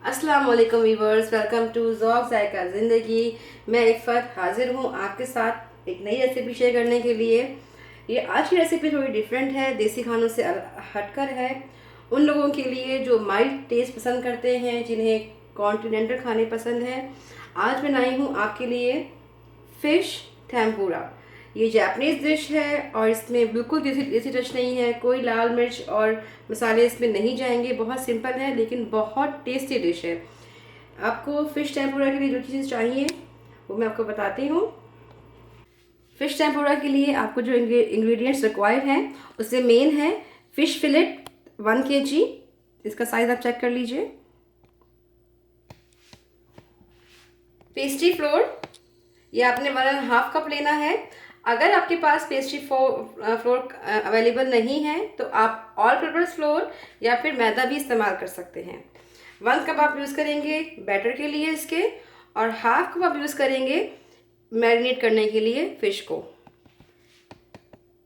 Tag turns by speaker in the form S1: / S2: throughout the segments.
S1: अस्सलाम वालेकुम viewers, welcome to ज़ौक़ ज़ायका ज़िंदगी। मैं इफ़त हाज़िर हूँ आपके साथ एक नई रेसिपी शेयर करने के लिए। ये आज की रेसिपी थोड़ी डिफरेंट है, देसी खानों से हटकर है। उन लोगों के लिए जो माइल्ड टेस्ट पसंद करते हैं, जिन्हें कॉन्टिनेंटल खाने पसंद हैं। आज मैं लाई हूँ आपके लिए फ़िश टेम्पुरा। ये जापानीज़ डिश है और इसमें बिल्कुल देसी टच नहीं है। कोई लाल मिर्च और मसाले इसमें नहीं जाएंगे। बहुत सिंपल है लेकिन बहुत टेस्टी डिश है। आपको फ़िश टेम्पुरा के लिए जो चीज़ चाहिए वो मैं आपको बताती हूँ। फ़िश टेम्पुरा के लिए आपको जो इंग्रेडिएंट्स रिक्वायर्ड हैं उसमें मेन है फ़िश फिलेट 1 kg। इसका साइज़ आप चेक कर लीजिए। पेस्ट्री फ्लोर, ये आपने 1.5 कप लेना है। अगर आपके पास पेस्ट्री फ्लोर अवेलेबल नहीं है तो आप ऑल पर्पस फ्लोर या फिर मैदा भी इस्तेमाल कर सकते हैं। 1 कप आप यूज़ करेंगे बैटर के लिए इसके, और 1/2 कप आप यूज़ करेंगे मैरिनेट करने के लिए फ़िश को।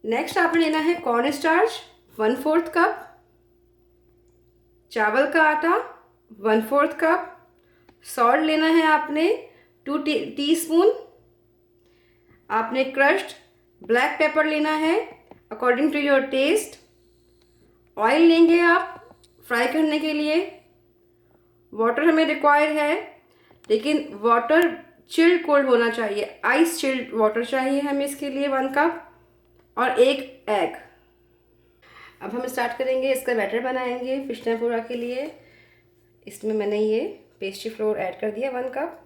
S1: नेक्स्ट आपने लेना है कॉर्न स्टार्च 1/4 कप, चावल का आटा 1/4 कप, सॉल्ट लेना है आपने 2 टीस्पून, आपने क्रश्ड ब्लैक पेपर लेना है according to your taste. Oil लेंगे आप फ्राई करने के लिए। वाटर हमें रिक्वायर है लेकिन वाटर चिल्ड कोल्ड होना चाहिए, आइस चिल्ड वाटर चाहिए हमें इसके लिए 1 कप, और 1 एग। अब हम स्टार्ट करेंगे, इसका बैटर बनाएंगे फिश टेम्पुरा के लिए। इसमें मैंने ये पेस्ट्री फ्लोर ऐड कर दिया 1 कप।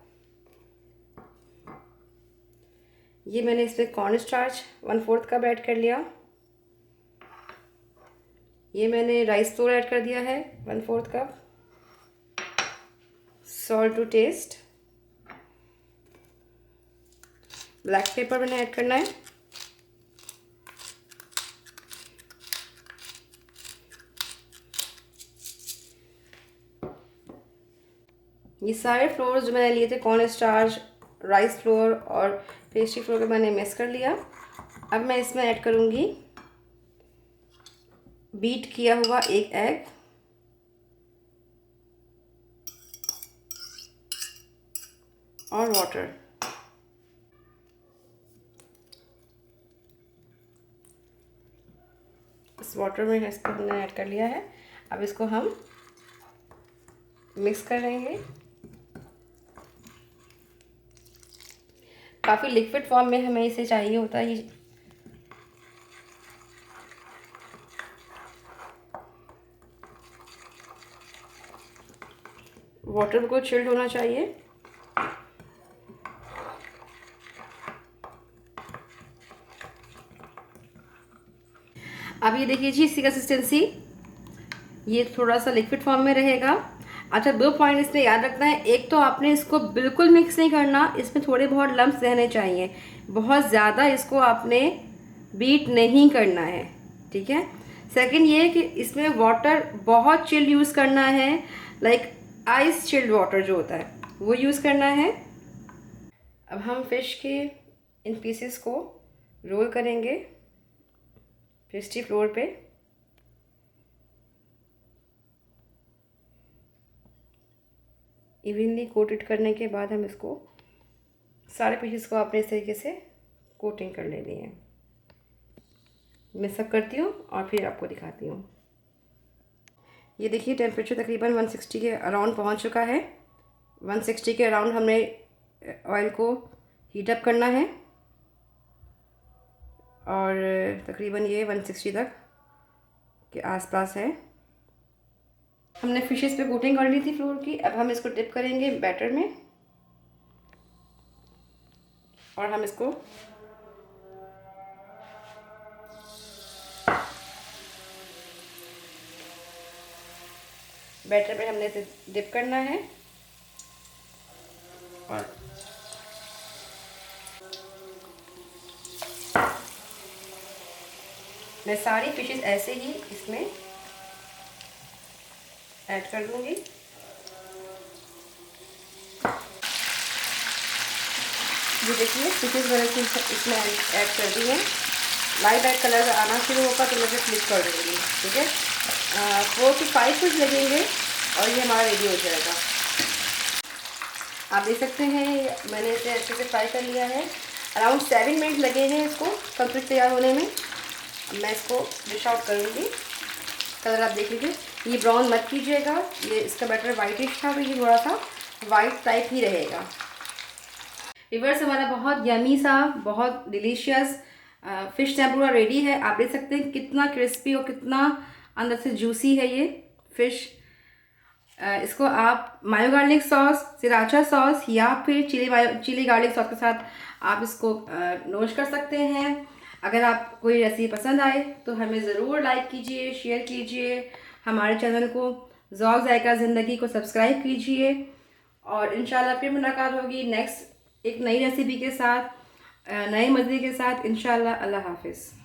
S1: ये मैंने इसमें कॉर्न स्टार्च 1/4 कप ऐड कर लिया। ये मैंने राइस फ्लोर ऐड कर दिया है 1/4 cup. Salt to taste, black pepper मैंने ऐड करना है। ये सारे फ्लोर्स जो मैंने लिए थे, कॉर्न स्टार्च, राइस फ्लोर और पेस्ट्री फ्लोर को मैंने मिक्स कर लिया। अब मैं इसमें ऐड करूँगी बीट किया हुआ 1 एग, और वाटर। इस वाटर में इसको हमने ऐड कर लिया है। अब इसको हम मिक्स करेंगे। काफ़ी लिक्विड फॉर्म में हमें इसे चाहिए होता है। वाटर बिल्कुल चिल्ड होना चाहिए। अब ये देखिए जी, इसकी कंसिस्टेंसी ये थोड़ा सा लिक्विड फॉर्म में रहेगा। अच्छा, 2 पॉइंट इसमें याद रखना है। एक तो आपने इसको बिल्कुल मिक्स नहीं करना, इसमें थोड़े बहुत लम्प्स रहने चाहिए। बहुत ज़्यादा इसको आपने बीट नहीं करना है, ठीक है। सेकंड ये कि इसमें वाटर बहुत चिल्ड यूज़ करना है, लाइक आइस चिल्ड वाटर जो होता है वो यूज़ करना है। अब हम फिश के इन पीसेस को रोल करेंगे पेस्ट्री फ्लोर पे। इवनली कोटेड करने के बाद हम इसको सारे पीसेस को अपने इस तरीके से कोटिंग कर लेनी है। मैं सब करती हूँ और फिर आपको दिखाती हूँ। ये देखिए, टेम्परेचर तकरीबन 160 के अराउंड पहुँच चुका है। 160 के अराउंड हमने ऑयल को हीट अप करना है, और तकरीबन ये 160 तक के आसपास है। हमने फिशेस पे कोटिंग कर ली थी फ्लोर की। अब हम इसको डिप करेंगे बैटर में, और हम इसको बैटर में हमने इसे डिप करना है। और मैं सारी फिशेस ऐसे ही इसमें ऐड कर दूंगी। ये देखिए, फिशेस मैंने इसमें ऐड कर दी है। लाइट लाइट कलर आना शुरू होगा तो मैं इसे फ्लिप कर दूँगी, ठीक है। 4 से 5 मिनट लगेंगे और ये हमारा रेडी हो जाएगा। आप देख सकते हैं मैंने इसे अच्छे से फ्राई कर लिया है। अराउंड 7 मिनट लगे हैं इसको कंप्लीट तैयार होने में। मैं इसको डिश आउट करूँगी। कलर आप देख लीजिए, ये ब्राउन मत कीजिएगा, ये इसका बैटर वाइटिश था तो ये थोड़ा सा वाइट टाइप ही रहेगा। व्यूअर्स, हमारा बहुत यमी सा, बहुत डिलीशियस फ़िश टेम्पुरा रेडी है। आप देख सकते हैं कितना क्रिस्पी और कितना अंदर से जूसी है ये फ़िश। इसको आप मायो गार्लिक सॉस, सिराचा सॉस या फिर चिली गार्लिक सॉस के साथ आप इसको नोश कर सकते हैं। अगर आप कोई रेसिपी पसंद आए तो हमें ज़रूर लाइक कीजिए, शेयर कीजिए, हमारे चैनल को ज़ौक़ ज़ायक़ा ज़िंदगी को सब्सक्राइब कीजिए और इंशाल्लाह फिर मुलाकात होगी नेक्स्ट एक नई रेसिपी के साथ, नए मज़े के साथ इंशाल्लाह। अल्लाह हाफ़िज़।